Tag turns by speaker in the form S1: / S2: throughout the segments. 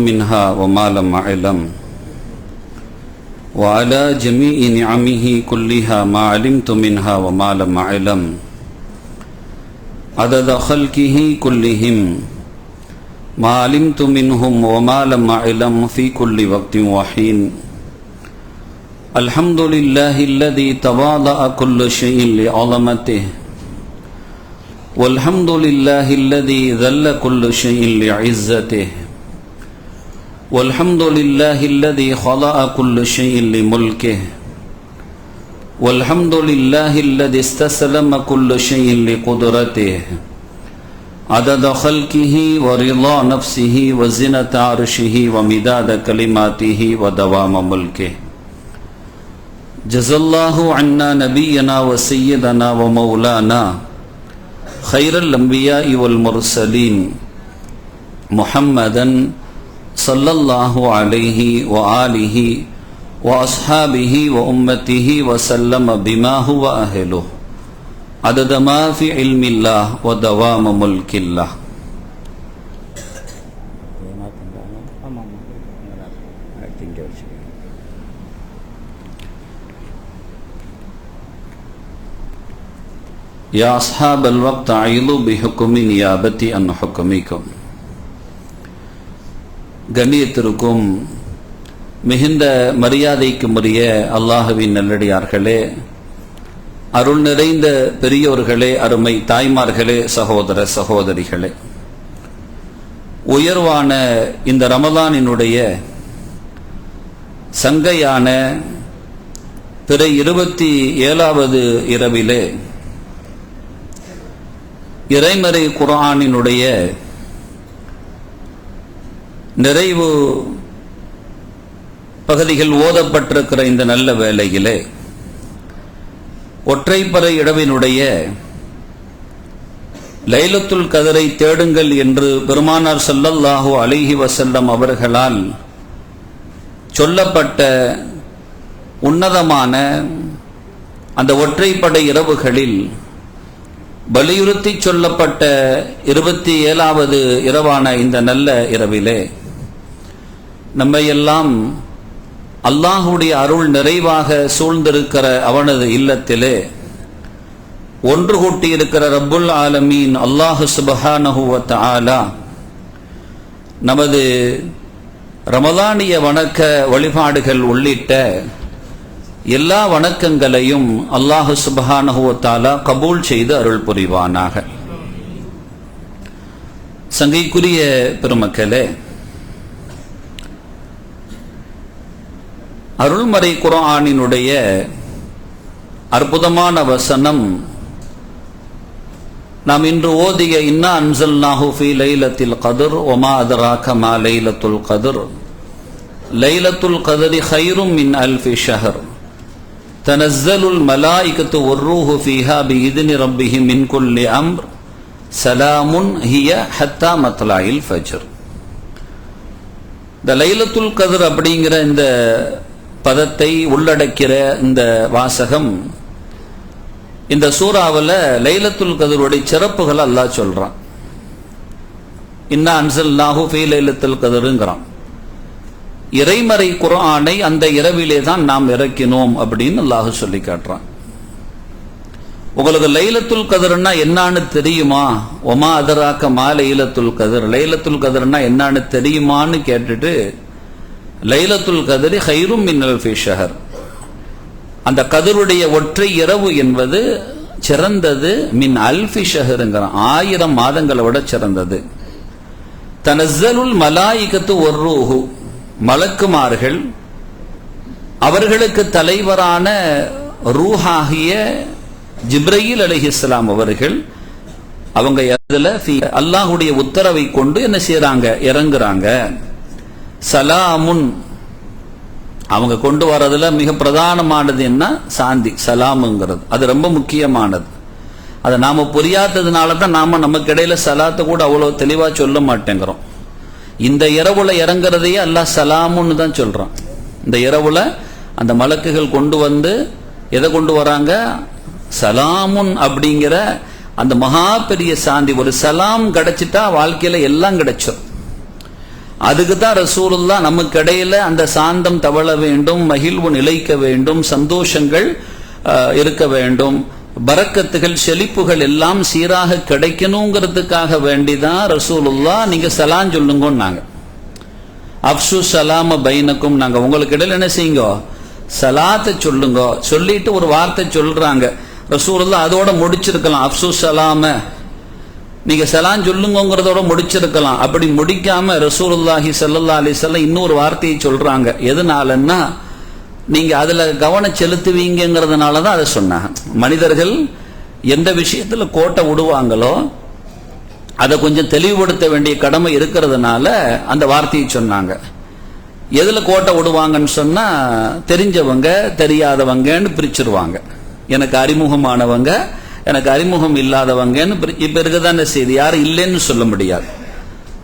S1: منها وما لم أعلم وعلى جميع نعمه كلها ما علمت منها وما لم أعلم عدد خلقه كلهم ما علمت منهم وما لم أعلم في كل وقت وحين الحمد لله الذي تواضع كل شيء لعظمته والحمد لله الذي ذل كل شيء لعزته والحمد لله الذي خلق كل شيء لملكه والحمد لله الذي استسلم كل شيء لقدرته عدد خلقه ورضا نفسه وزنة عرشه ومداد كلماته ودوام ملكه جزا الله عنا نبينا وسيدنا ومولانا خير الأنبياء والمرسلين محمدا صلى الله عليه وآله وأصحابه وأمته وسلم بما هو أهله عدد ما في علم الله ودوام ملك الله. يا أصحاب الوقت عيلوا بحكم نيابتي عن حكمكم. கண்ணியத்திற்கும் மிகுந்த மரியாதைக்குரிய அல்லாஹ்வின் நல்லடியார்களே, அருள் நிறைந்த பெரியோர்களே, அருமை தாய்மார்களே, சகோதர சகோதரிகளே, உயர்வான இந்த ரமலானினுடைய சங்கையான பிற 27வது இரவிலே இறைமறை குர்ஆனினுடைய நிறைவு பகுதிகள் ஓதப்பட்டிருக்கிற இந்த நல்ல வேளையிலே ஒற்றைப்பறை இரவினுடைய லைலத்துல் கதரை தேடுங்கள் என்று பெருமானார் ஸல்லல்லாஹு அலைஹி வஸல்லம் அவர்களால் சொல்லப்பட்ட உன்னதமான அந்த ஒற்றைப்படை இரவுகளில் வலியுறுத்தி சொல்லப்பட்ட 27வது இரவான இந்த நல்ல இரவிலே நம்மையெல்லாம் அல்லாஹுடைய அருள் நிறைவாக சூழ்ந்திருக்கிற அவனது இல்லத்திலே ஒன்று கூட்டியிருக்கிற ரப்புல் ஆலமீன் அல்லாஹு சுப்ஹானஹு வ தஆலா நமது ரமலானிய வணக்க வழிபாடுகள் உள்ளிட்ட எல்லா வணக்கங்களையும் அல்லாஹு சுப்ஹானஹு வ தஆலா கபூல் செய்து அருள் புரிவானாக. சங்கைக்குரிய பெருமக்களே, அருள்மறை குர்ஆனினுடைய அற்புதமான வசனம் நாம் இன்று ஓதிய இன்னா அன்ஸல்நாஹு ஃபீ லைலத்தில் கத்ர் வமா அத்ராக மா லைலத்துல் கத்ர் லைலத்துல் கத்ரி கைரும் மின் அல்ஃபி ஷஹர் தனஸ்ஸலுல் மலாயிகத்து வர்ரூஹு ஃபீஹா பிஇذن ரப்பிஹிம் மின் குல்லி அம்ர் சலாமுன் ஹிய ஹத்தா மத்லாஇல் ஃபஜ்ர். இந்த லைலத்துல் கத்ர் அப்படிங்கிற இந்த பதத்தை உள்ளடக்கிற இந்த வாசகம் இந்த சூறாவில் லைலத்துல் கத்ருடைய சிறப்புகள் அல்லாஹ் சொல்றான். இன்னா அன்ஸல்நாஹு ஃபீ லைலத்துல் கத்ருங்கறான். இறைமறை குர்ஆனை அந்த இரவிலே தான் நாம் இறக்கினோம் அப்படின்னு அல்லாஹ் சொல்லி காட்டுறான். உங்களுக்கு லைலத்துல் கத்ர்னா என்னன்னு தெரியுமா? ஒமா அதராக்க மா லைலத்துல் கத்ர், லைலத்துல் கத்ர்னா என்னன்னு தெரியுமான்னு கேட்டுட்டு லைலத்துல் கத்ரி கைரும் மின் அல்ஃபி ஷஹர், அந்த கதருடைய ஒற்றை இரவு என்பது சிறந்தது. மின் அல்ஃபி ஷஹருங்கிறான், 1000 மாதங்களை விட சிறந்தது. தனஸ்ஸலுல் மலாயிகத்து வர்ரூஹு, மலக்குமார்கள் அவர்களுக்கு தலைவரான ரூஹாகிய ஜிப்ரீல் அலைஹிஸ்ஸலாம் அவர்கள் அவங்க அல்லாஹ்வுடைய உத்தரவை கொண்டு என்ன செய்யறாங்க? இறங்குறாங்க. சலாமுன், அவங்க கொண்டு வரதுல மிக பிரதானமானது என்ன? சாந்தி, சலாமுங்கிறது. அது ரொம்ப முக்கியமானது. அதை நாம புரியாததுனால தான் நாம நமக்கு இடையில சலாத்தை கூட அவ்வளவு தெளிவா சொல்ல மாட்டேங்கிறோம். இந்த இரவுல இறங்குறதையே அல்லாஹ் சலாமுன்னு தான் சொல்றான். இந்த இரவுல அந்த மலக்குகள் கொண்டு வந்து எதை கொண்டு வராங்க? சலாமுன் அப்படிங்கிற அந்த மகா பெரிய சாந்தி. ஒரு சலாம் கிடைச்சிட்டா வாழ்க்கையில எல்லாம் கிடைச்சிடும். அதுக்கு தான் ரசூலுல்லாஹ் நமக்கு இடையில அந்த சாந்தம் தவழ வேண்டும், மகிழ்வு நிலைக்க வேண்டும், சந்தோஷங்கள் இருக்க வேண்டும், பரக்கத்துகள் செழிப்புகள் எல்லாம் சீராக கிடைக்கணுங்கிறதுக்காக வேண்டிதான் ரசூலுல்லாஹ் நீங்க சலாம் சொல்லுங்கன்னாங்க. அப்சு சலாம பைனக்கும், நாங்க உங்களுக்கு இடையில என்ன செய்யுங்க, சலாத்தை சொல்லுங்க. சொல்லிட்டு ஒரு வார்த்தை சொல்றாங்க ரசூலுல்லாஹ், அதோட முடிச்சிருக்கலாம். அப்சு சலாம, நீங்க சலாம் சொல்லுங்கிறதோட முடிச்சிருக்கலாம். அப்படி முடிக்காம ரசூலுல்லாஹி ஸல்லல்லாஹு அலைஹி வஸல்லம் இன்னொரு வார்த்தையை சொல்றாங்க. எதனாலன்னா நீங்க அதுல கவனம் செலுத்துவீங்கிறதுனாலதான் அதை சொன்னாங்க. மனிதர்கள் எந்த விஷயத்துல கோட்டை விடுவாங்களோ அதை கொஞ்சம் தெளிவுபடுத்த வேண்டிய கடமை இருக்கிறதுனால அந்த வார்த்தையை சொன்னாங்க. எதுல கோட்டை விடுவாங்கன்னு சொன்னா, தெரிஞ்சவங்க தெரியாதவங்கன்னு பிரிச்சிருவாங்க. எனக்கு அறிமுகமானவங்க, எனக்கு அறிமுகம் இல்லாதவங்கன்னு. இப்ப இருக்குதான செய்தி, யாரும் இல்லைன்னு சொல்ல முடியாது.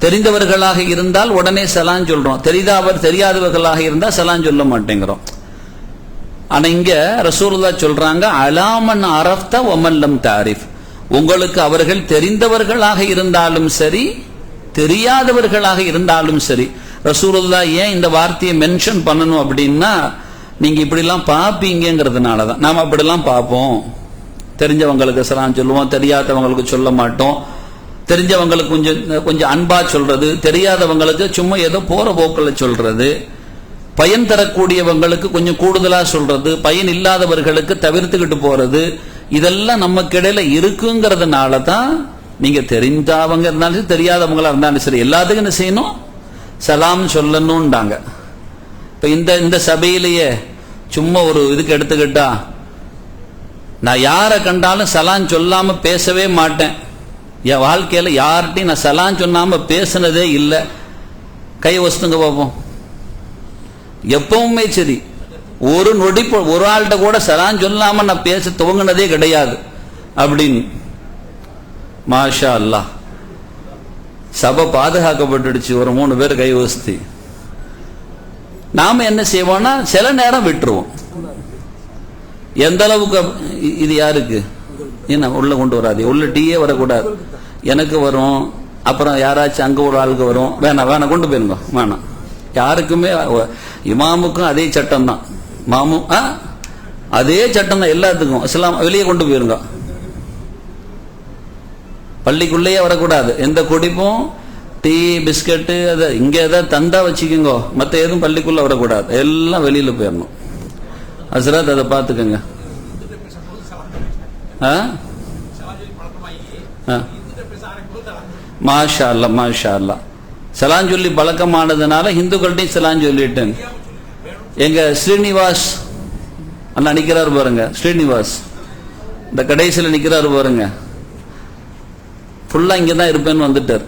S1: தெரிந்தவர்களாக இருந்தால் உடனே சலாம் சொல்றோம், தெரியாதவர்களாக இருந்தால் சலாம் சொல்ல மாட்டேங்கிறோம். ஆனா இங்க ரசூலுல்லாஹ் சொல்றாங்க, அலாமன் அரஃப்த வமன் லம் தாரிஃப், உங்களுக்கு அவர்கள் தெரிந்தவர்களாக இருந்தாலும் சரி தெரியாதவர்களாக இருந்தாலும் சரி. ரசூலுல்லாஹ் ஏன் இந்த வார்த்தையை மென்ஷன் பண்ணணும் அப்படின்னா, நீங்க இப்படிலாம் பார்ப்பீங்கிறதுனாலதான். நாம அப்படிலாம் பார்ப்போம். தெரிஞ்சவங்களுக்கு சலாம் சொல்லுவோம், தெரியாதவங்களுக்கு சொல்ல மாட்டோம். தெரிஞ்சவங்களுக்கு கொஞ்சம் அன்பா சொல்றது, தெரியாதவங்களுக்கு சும்மா ஏதோ போற போக்கில் சொல்றது, பயன் தரக்கூடியவங்களுக்கு கொஞ்சம் கூடுதலா சொல்றது, பயன் இல்லாதவர்களுக்கு தவிர்த்துக்கிட்டு போறது, இதெல்லாம் நமக்கு இடையில இருக்குங்கிறதுனால தான் நீங்க தெரிஞ்சவங்க இருந்தாலும் சரி தெரியாதவங்களா இருந்தாலும் சரி எல்லாத்துக்கும் என்ன செய்யணும், சலாம் சொல்லணும்டாங்க. இப்ப இந்த சபையிலேயே சும்மா ஒரு இதுக்கு எடுத்துக்கிட்டா, நான் யாரை கண்டாலும் சலாம் சொல்லாம பேசவே மாட்டேன், என் வாழ்க்கையில யார்கிட்டையும் நான் சலாம் சொல்லாம பேசினதே இல்லை, கை வசுங்க பார்ப்போம். எப்பவுமே சரி, ஒரு நொடி ஒரு ஆள்கிட்ட கூட சலாம் சொல்லாம நான் பேச துவங்கினதே கிடையாது அப்படின்னு. மாஷா அல்லாஹ், சபை பாதுகாக்கப்பட்டுடுச்சு. ஒரு 3 பேர் கை வசதி. நாம என்ன செய்வோம்னா சில நேரம் விட்டுருவோம். எந்த அளவுக்கு, இது யாருக்கு என்ன உள்ள கொண்டு வராது, உள்ள டீயே வரக்கூடாது, எனக்கு வரும், அப்புறம் யாராச்சும் அங்க ஒரு ஆளுக்கு வரும், வேணாம் கொண்டு போயிருங்க, வேணாம். யாருக்குமே, இமாமுக்கும் அதே சட்டம் தான், மாமும் அதே சட்டம் தான் எல்லாத்துக்கும். இஸ்லாம் வெளியே கொண்டு போயிருங்க, பள்ளிக்குள்ளேயே வரக்கூடாது. எந்த குடிப்பும் டீ பிஸ்கட்டு அதை இங்கே ஏதாவது தந்தா வச்சுக்கோங்க, மற்ற எதுவும் பள்ளிக்குள்ள வரக்கூடாது, எல்லாம் வெளியில போயிடணும். ஹஸ்ரத் அதை பார்த்துக்கோங்க. மாஷா அல்லா மாஷா அல்லா, சலான் சொல்லி பழக்கமானதுனால இந்துக்கள்கிட்டையும் சலான் சொல்லிட்டேன். எங்க ஸ்ரீனிவாஸ் அண்ணா நிக்கிறாரு பாருங்க, ஸ்ரீனிவாஸ் இந்த கடைசியில் நிக்கிறாரு பாருங்க, ஃபுல்லா இங்கதான் இருப்பேன்னு வந்துட்டார்,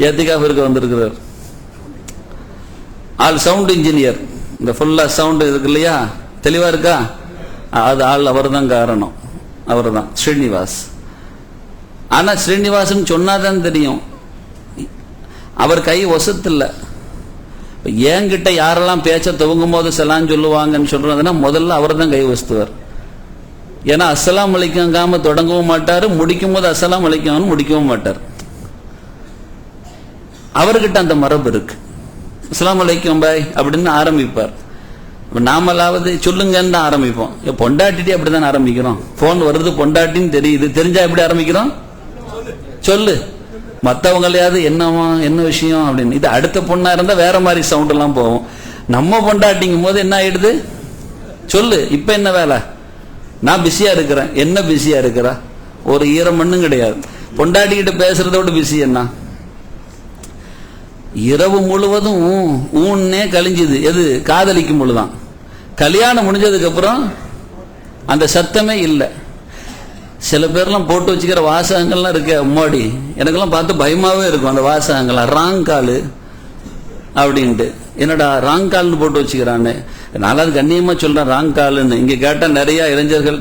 S1: ஏத்திகாஃப் இருக்க வந்திருக்கிறார். ஆள் சவுண்ட் இன்ஜினியர், இந்த ஃபுல்லா சவுண்ட் இருக்கு இல்லையா, தெளிவா இருக்கா, அது ஆள் அவர் தான் காரணம், அவர் தான் ஸ்ரீனிவாஸ். ஆனா ஸ்ரீனிவாசன் சொன்னாதான் தெரியும், அவர் கை வசத்துல. என்கிட்ட யாரெல்லாம் பேச்ச துவங்கும் போது சலாம் சொல்லுவாங்கன்னு சொல்றதுன்னா முதல்ல அவர் தான் கை வசுத்துவார். ஏன்னா அஸ்ஸலாம் அலைக்கும்காம தொடங்கவும் மாட்டாரு, முடிக்கும் போது அஸ்ஸலாம் அலைக்கும் முடிக்கவும் மாட்டார். அவர்கிட்ட அந்த மரபு இருக்கு, அஸ்ஸலாமு அலைக்கும் பாய் அப்படின்னு ஆரம்பிப்பார். நாமளாவது சொல்லுங்கன்னு தான் ஆரம்பிப்போம். பொண்டாட்டிட்டே அப்படிதான் ஆரம்பிக்கிறோம். போன் வருது பொண்டாட்டின்னு தெரியுது, தெரிஞ்சா எப்படி ஆரம்பிக்கிறோம், சொல்லு, மற்றவங்களையாவது என்னவா என்ன விஷயம் அப்படின்னு. இது அடுத்த பொண்ணா இருந்தா வேற மாதிரி சவுண்ட் எல்லாம் போகும். நம்ம பொண்டாட்டிங்கும் போது என்ன ஆயிடுது, சொல்லு இப்ப என்ன வேலை, நான் பிஸியா இருக்கிறேன். என்ன பிஸியா இருக்கிறா, ஒரு ஈரம் மண்ணும் கிடையாது. பொண்டாட்டி கிட்ட பேசுறதோட பிஸி என்ன, இரவு முழுவதும் ஊன்னே கழிஞ்சுது. எது, காதலிக்கும் பொழுதுதான். கல்யாணம் முடிஞ்சதுக்கு அப்புறம் அந்த சத்தமே இல்லை. சில பேர்லாம் போட்டு வச்சுக்கிற வாசகங்கள்லாம் இருக்க அம்மாடி, எனக்கெல்லாம் பார்த்து பயமாவே இருக்கும் அந்த வாசகங்கள்லாம். ராங் காலு அப்படின்ட்டு, என்னடா ராங் கால்னு போட்டு வச்சுக்கிறான்னு. நாலாவது கண்ணியமா சொல்றேன் ராங் காலுன்னு. இங்க கேட்டா நிறைய இளைஞர்கள்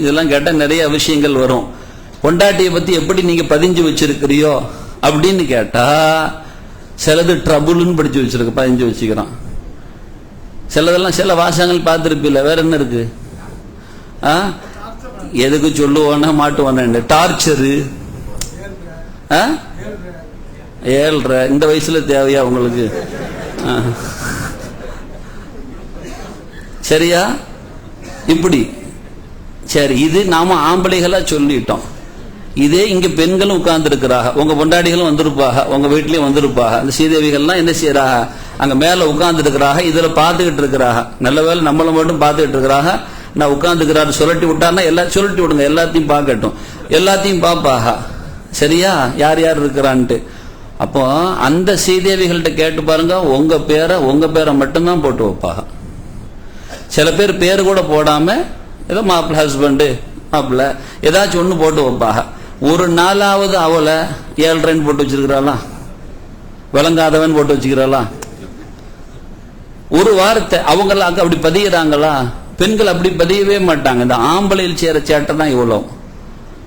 S1: இதெல்லாம் கேட்டா நிறைய விஷயங்கள் வரும். பொண்டாட்டியை பத்தி எப்படி நீங்க பதிஞ்சு வச்சிருக்கிறியோ அப்படின்னு கேட்டா, சிலது ட்ரபுள்னு படிச்சு வச்சிருக்கு, பதிஞ்சு வச்சுக்கிறான். சிலதெல்லாம் சில வாசகங்கள் பார்த்துருப்பில்ல, வேற என்ன இருக்கு, எதுக்கு சொல்லுவானா மாட்டுவான டார்ச்சரு, 7.5 இந்த வயசுல தேவையா உங்களுக்கு? சரியா? இப்படி சரி, இது நாம ஆம்பளைகளா சொல்லிட்டோம். இதே இங்க பெண்களும் உட்கார்ந்து இருக்கிறாங்க, உங்க பொண்டாடிகளும் வந்திருப்பாங்க, உங்க வீட்லயும் வந்திருப்பாங்க. அந்த சீதேவிகள்லாம் என்ன செய்யறாங்க? அங்க மேல உட்கார்ந்து இருக்கிறாங்க, இதுல பாத்துக்கிட்டு இருக்கிறாங்க. நல்ல வேலை நம்மள மட்டும் பாத்துக்கிட்டு இருக்கிறாங்க. நான் உட்கார்ந்துக்கிறாரு சுரட்டி விட்டாருன்னா எல்லாம் சுரட்டி விடுங்க, எல்லாத்தையும் பார்க்கட்டும், எல்லாத்தையும் பாப்பாக. சரியா? யார் யார் இருக்கிறான்ட்டு. அப்போ அந்த சீதேவிகள்கிட்ட கேட்டு பாருங்க, உங்க பேரை மட்டும்தான் போட்டு வைப்பாங்க. சில பேர் பேரு கூட போடாம ஏதோ மாப்பிள்ள, ஹஸ்பண்டு, மாப்பிள்ள ஏதாச்சும் ஒண்ணு போட்டு வைப்பாங்க. ஒரு நாளாவது அவளை 7.5 போட்டு வச்சிருக்கிறாளா? விளங்காதவன் போட்டு வச்சுக்கிறாளா? ஒரு வார்த்தை அவங்களாக்கு அப்படி பதிகிறாங்களா? பெண்கள் அப்படி பதியவே மாட்டாங்க. இந்த ஆம்பளையில் சேர சேட்டை தான் இவ்வளவு.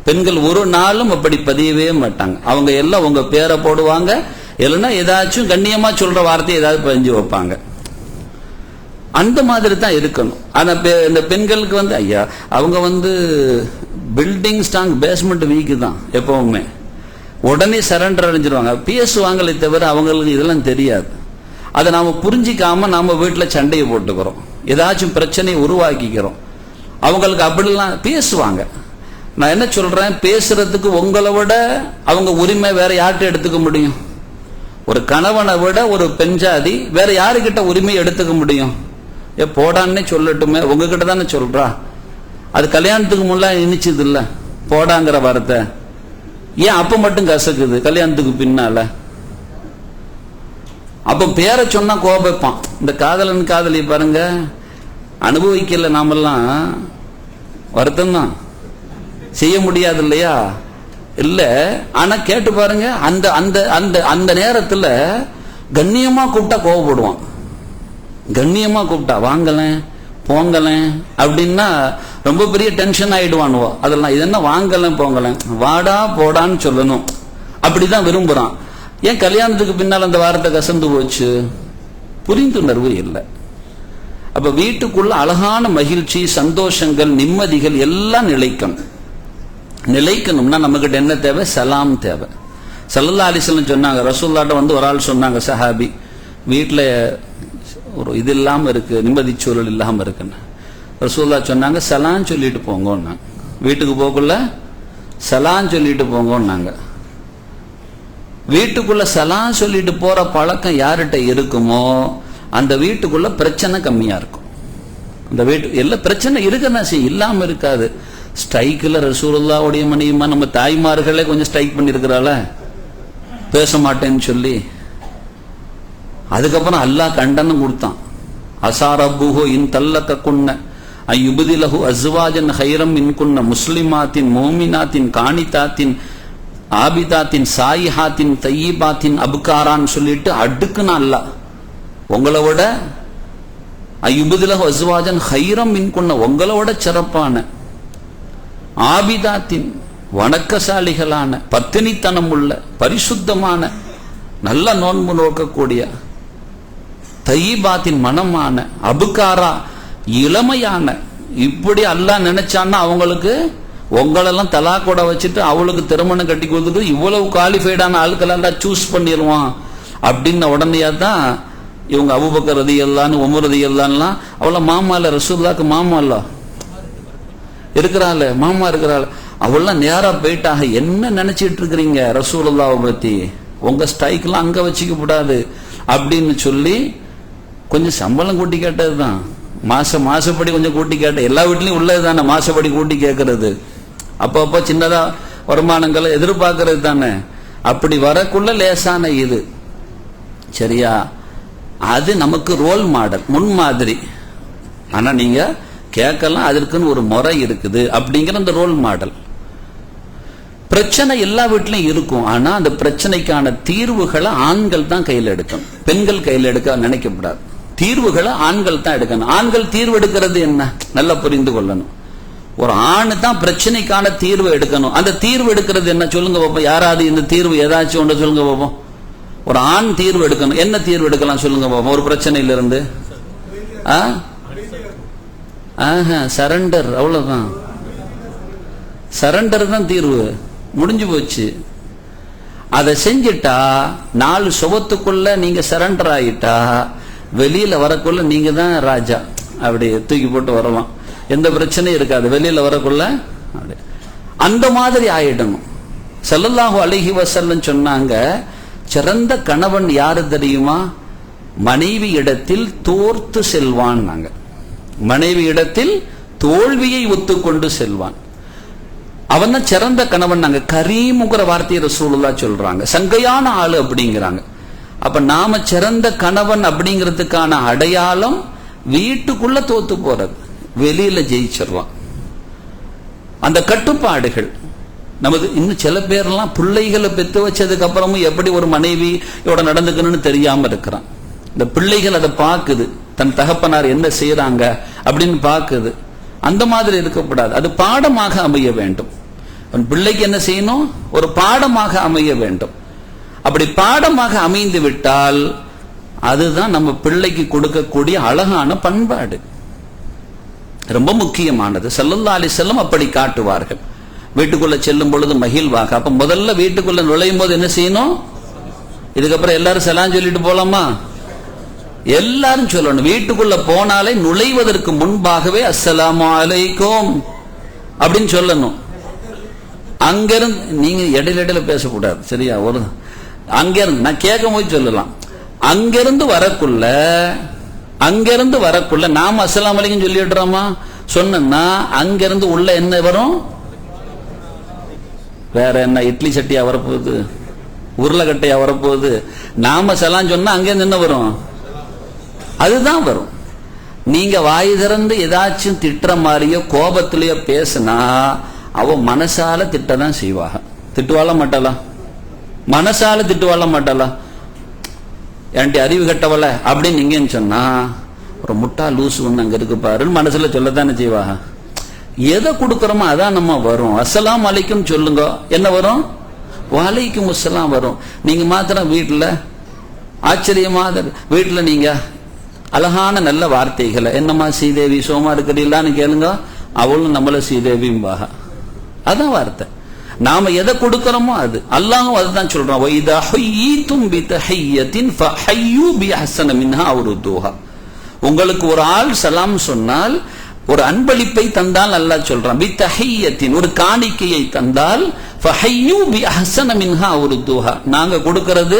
S1: பெண்கள் ஒரு நாளும் அப்படி பதியவே மாட்டாங்க. அவங்க எல்லாம் உங்க பேரை போடுவாங்க, இல்லைன்னா ஏதாச்சும் கண்ணியமா சொல்ற வார்த்தையை ஏதாவது பதிஞ்சு வைப்பாங்க. அந்த மாதிரி தான் இருக்கணும். ஆனா இந்த பெண்களுக்கு வந்து ஐயா அவங்க பில்டிங் ஸ்ட்ராங், பேஸ்மெண்ட் வீக் தான் எப்பவுமே. உடனே சரண்டர் அடைஞ்சிருவாங்க, பேசுவாங்களே தவிர அவங்களுக்கு இதெல்லாம் தெரியாது. அதை நாம புரிஞ்சிக்காம நாம வீட்டுல சண்டையை போட்டுக்கிறோம், ஏதாச்சும் பிரச்சனையை உருவாக்கிக்கிறோம். அவங்களுக்கு அப்படிலாம் பேசுவாங்க. நான் என்ன சொல்றேன், பேசுறதுக்கு உங்களை விட அவங்க உரிமை வேற யார்கிட்ட எடுத்துக்க முடியும்? ஒரு கணவனை விட ஒரு பெண் ஜாதி வேற யாருக்கிட்ட உரிமை எடுத்துக்க முடியும்? போடான்னே சொல்லட்டுமே, உங்ககிட்ட தானே சொல்றா. அது கல்யாணத்துக்கு முன்ன இனிச்சது இல்ல போடாங்கிற வார்த்தை, ஏன் அப்ப மட்டும் கசக்குது கல்யாணத்துக்கு பின்னால? அப்ப பேரை சொன்னா கோபப்பான். இந்த காதலன் காதலி பாருங்க, அனுபவிக்கல நாமெல்லாம், வருத்தம் தான், செய்ய முடியாது இல்லையா? இல்ல, ஆனா கேட்டு பாருங்க, அந்த அந்த அந்த அந்த நேரத்துல கண்ணியமா கூப்பிட்டா கோவப்படுவான். கண்ணியமா கூப்பிட்டா வாங்கலேன் போங்கலேன் அப்படின்னா ரொம்ப பெரிய டென்ஷன் ஆயிடுவானுவோ. அதெல்லாம் இது என்ன வாங்கலேன் போங்கலேன், வாடா போடான்னு சொல்லணும், அப்படிதான் விரும்புறான். ஏன் கல்யாணத்துக்கு பின்னால் அந்த வார்த்தை கசந்து போச்சு? புரிந்துணர்வு இல்லை. அப்ப வீட்டுக்குள்ள அழகான மகிழ்ச்சி, சந்தோஷங்கள், நிம்மதிகள் எல்லாம் நிலைக்கணும்னா நமக்கிட்ட என்ன தேவை? சலாம் தேவை. ஸல்லல்லாஹு அலைஹி வஸல்லம் சொன்னாங்க, ரசூலுல்லாஹ்ட்ட ஒரு ஆள் சொன்னாங்க, சஹாபி, வீட்டுல ஒரு இது இல்லாம இருக்கு, நிம்மதி சூழல் இல்லாம இருக்குன்னு. ரசூலுல்லாஹ் சொன்னாங்க, சலாம் சொல்லிட்டு போங்க. வீட்டுக்கு போக்குள்ள சலாம் சொல்லிட்டு போங்கன்னாங்க. வீட்டுக்குள்ள சலாம் சொல்லிட்டு போற பழக்கம் யார்கிட்ட இருக்குமோ அந்த வீட்டுக்குள்ள பிரச்சனை கம்மியா இருக்கும். அந்த வீட்டு எல்லா பிரச்சனை இருக்குன்னா இல்லாம இருக்காது. ஸ்ட்ரைக்கில் ரசூலுல்லாஹ்வுடைய மனைவிமா நம்ம தாய்மார்களே கொஞ்சம் ஸ்ட்ரைக் பண்ணிருக்கிறாள, பேச மாட்டேன்னு சொல்லி. அதுக்கப்புறம் அல்லாஹ் கண்டனம் கொடுத்தான். அசாரபுஹு இன் தல்லக குன்ன ஐயுபதிலஹு அஸ்வாஜன் ஹைரம் இன் குன்ன முஸ்லிமாத்தின் மோமினாத்தின் காணிதாத்தின் ஆபிதாத்தின் சாயிஹாத்தின் தையிபாத்தின் அபுகாரான்னு சொல்லிட்டு அடுக்குனா அல்லாஹ், உங்களை விட ஐயுபதிலஹு அஸ்வாஜன் ஹைரம் இன் குன்ன, உங்களை விட சிறப்பான, ஆபிதாத்தின் வணக்கசாலிகளான, பத்தினித்தனம் உள்ள, பரிசுத்தமான, நல்ல நோன்பு நோக்கக்கூடிய, தையிபாத்தின் மனமான, அபுகாரா இளமையான, இப்படி அல்லாஹ் நினைச்சான்னா அவங்களுக்கு உங்களெல்லாம் தலாக்கோட வச்சுட்டு அவளுக்கு திருமணம் கட்டி கொடுத்துட்டு இவ்வளவு குவாலிஃபைடான ஆட்கள் எல்லாம் சூஸ் பண்ணிடுவான் அப்படின்னு உடனேயா தான் இவங்க அபூபக்கர் ரலியல்லாஹு உமர் ரலியல்லாஹு அவள மாமால ரசூலுல்லாஹ்க்கு மாமால இருக்கிறாள், மாமா இருக்கிறாள். அவள்லாம் நேரா போயிட்டாக, என்ன நினைச்சிட்டு இருக்கிறீங்க ரசூலுல்லாஹ் பத்தி, உங்க ஸ்ட்ரைக்லாம் அங்க வச்சுக்க கூடாது அப்படின்னு சொல்லி கொஞ்சம் சம்பளம் கூட்டி கேட்டதுதான். மாசப்படி கொஞ்சம் கூட்டி கேட்ட, எல்லா வீட்லயும் உள்ளது தானே மாசப்படி கூட்டி கேட்கறது. அப்பப்போ சின்னதா வருமானங்களை எதிர்பார்க்கறது தானே. அப்படி வரக்குள்ள லேசான இது சரியா, அது நமக்கு ரோல் மாடல், முன்மாதிரி. ஆனா நீங்க கேட்கலாம், அதற்குன்னு ஒரு முறை இருக்குது அப்படிங்கிற அந்த ரோல் மாடல். பிரச்சனை எல்லா வீட்லயும் இருக்கும், ஆனா அந்த பிரச்சனைக்கான தீர்வுகளை ஆண்கள் தான் கையில் எடுக்கணும், பெண்கள் கையில் எடுக்க நினைக்கப்படாது. தீர்வுகளை ஆண்கள் தான் எடுக்கணும். ஆண்கள் தீர்வு எடுக்கிறது என்ன நல்லா புரிந்து கொள்ளணும். ஒரு ஆண் தான் பிரச்சனைக்கான தீர்வு எடுக்கணும். அந்த தீர்வு எடுக்கிறது என்ன சொல்லுங்க பாப்போம். யாராவது இந்த தீர்வு ஏதாச்சும் ஒன்று சொல்லுங்க பாப்போம். ஒரு ஆண் தீர்வு எடுக்கணும். என்ன தீர்வு எடுக்கலாம் சொல்லுங்க பாப்போம். ஒரு பிரச்சனையில இருந்து சரண்டர், அவ்வளவுதான். சரண்டர் தான் தீர்வு, முடிஞ்சு போச்சு. அதை செஞ்சிட்டா 4 சுவத்துக்குள்ள நீங்க சரண்டர் ஆயிட்டா வெளியில வரக்குள்ள நீங்க தான் ராஜா. அப்படி தூக்கி போட்டு வரலாம், எந்த பிரச்சனையும் இருக்காது. வெளியில வரக்குள்ள அப்படி அந்த மாதிரி ஆயிடணும். ஸல்லல்லாஹு அலைஹி வஸல்லம் சொன்னாங்க, சிறந்த கணவன் யாரு தெரியுமா? மனைவி இடத்தில் தோர்த்து செல்வான். மனைவி இடத்தில் தோல்வியை ஒத்துக்கொண்டு செல்வான், அவன் தான் சிறந்த கணவன். கரீமுங்கிற வார்த்தையை ரசூலுல்லாஹ் சொல்றாங்க, சங்கையான ஆளு அப்படிங்கிறாங்க. அப்ப நாம சிறந்த கணவன் அப்படிங்கிறதுக்கான அடையாளம் வீட்டுக்குள்ள தோத்து போறது, வெளியில ஜெயிச்சிடலாம். அந்த கட்டுப்பாடுகள் நமது. இன்னும் சில பேர்லாம் பிள்ளைகளை பெற்று வச்சதுக்கு அப்புறமும் எப்படி ஒரு மனைவியோட நடந்துக்கணும்னு தெரியாம இருக்கிறான். இந்த பிள்ளைகள் அதை பார்க்குது, தன் தகப்பனார் என்ன செய்யறாங்க அப்படின்னு பார்க்குது. அந்த மாதிரி இருக்கக்கூடாது, அது பாடமாக அமைய வேண்டும். பிள்ளைக்கு என்ன செய்யணும்? ஒரு பாடமாக அமைய வேண்டும். அப்படி பாடமாக அமைந்து விட்டால் அதுதான் நம்ம பிள்ளைக்கு கொடுக்கக்கூடிய அழகான பண்பாடு, ரொம்ப முக்கியமானது. ஸல்லல்லாஹு அலைஹி வஸல்லம் அப்படி காட்டுவார்கள். வீட்டுக்குள்ள செல்லும் பொழுது மகிழ்வாக. அப்ப முதல்ல வீட்டுக்குள்ள நுழையும் போது என்ன செய்யணும்? இதுக்கப்புறம் எல்லாரும் சலாம் சொல்லிட்டு போலாமா? எல்லாரும் சொல்லணும். வீட்டுக்குள்ள போனாலே நுழைவதற்கு முன்பாகவே அஸ்ஸலாமு அலைக்கும் அப்படின்னு சொல்லணும். அங்கிருந்து நீங்க இடையில பேசக்கூடாது, சரியா? ஒரு அங்கிருந்து நான் கேட்கும் போது சொல்லலாம். அங்கிருந்து வரக்குள்ள நாம அஸ்ஸலாமு அலைக்கும் சொல்லிடுறோமா? சொன்னா அங்கிருந்து உள்ள என்ன வரும்? வேற என்ன? இட்லி சட்டியா வரப்போகுது, உருளைக்கட்டையா வரப்போகுது? நாம சலாம் சொன்னா அங்கிருந்து என்ன வரும்? அதுதான் வரும். நீங்க வாய் திறந்து ஏதாச்சும் திட்டுற மாதிரியோ கோபத்திலேயோ பேசினா அவ மனசால திட்டதான் செய்வாங்க. திட்டுவாள மாட்டாளா? மனசால திட்டுவாள மாட்டாளா? என்கிட்ட அறிவு கட்டவல அப்படின்னு நீங்கன்னு சொன்னா ஒரு முட்டா லூசு ஒண்ணு அங்க இருக்கு பாருன்னு மனசுல சொல்லத்தானே செய்வாங்க. எதை கொடுக்கறோமோ அதான் நம்ம வரும். அஸ்ஸலாமு அலைக்கும் சொல்லுங்க, என்ன வரும்? வலைக்கும் அஸ்ஸலாம் வரும். நீங்க மாத்திரம் வீட்டுல ஆச்சரியமா வீட்டுல நீங்க அழகான நல்ல வார்த்தைகளை, என்னம்மா ஸ்ரீதேவி சோமா இருக்கிறீங்களான்னு கேளுங்க, அவளும் நம்மள ஸ்ரீதேவியும்பாக. அதான் வார்த்தை. நாம எதை கொடுக்கிறோமோ அது. அல்லாஹ்வும் அதுதான் சொல்றான், வைதா ஹுய்யிதும் பிதஹிய்யத்தின் ஃபஹய்யு பிஅஹ்ஸன மின்ஹா அவ் ருத்தூஹா. உங்களுக்கு ஒரு ஆள் சலாம் சொன்னால், ஒரு அன்பளிப்பை தந்தால் அல்லாஹ் சொல்றான், பிதஹிய்யத்தின் ஒரு காணிக்கையை தந்தால் ஃபஹய்யு பிஅஹ்ஸன மின்ஹா அவ் ருத்தூஹா. நாங்க கொடுக்கிறது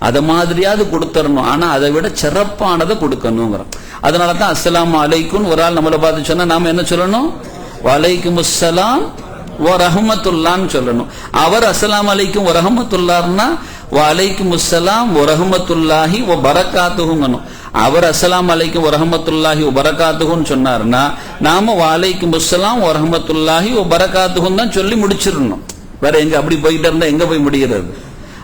S1: அத மாதிரியாவது கொடுத்துறணும், ஆனா அதை விட சிறப்பானதை கொடுக்கணுங்கிறோம். அதனால தான் அஸ்ஸலாமு அலைக்கும் ஒரு ஆள் நம்மளை பார்த்து சொன்னா நாம என்ன சொல்லணும்? வலைக்கும் அஸ்ஸலாம் வ ரஹ்மத்துல்லாஹ்னு சொல்லணும். அவர் அஸ்ஸலாமு அலைக்கும் வ ரஹ்மத்துல்லாஹ்னா வலைக்கும் அஸ்ஸலாம் வ ரஹ்மத்துல்லாஹி வ பரக்காத்துஹுங்கணும். அவர் அஸ்ஸலாமு அலைக்கும் வ ரஹ்மத்துல்லாஹி வ பரக்காத்துஹுன்னு சொன்னார்னா நாம வலைக்கும் அஸ்ஸலாம் வ ரஹ்மத்துல்லாஹி வ பரக்காத்துஹுன்னு தான் சொல்லி முடிச்சிடணும். வேற எங்க அப்படி போயிட்டு இருந்தா எங்க போய் முடிகிறது?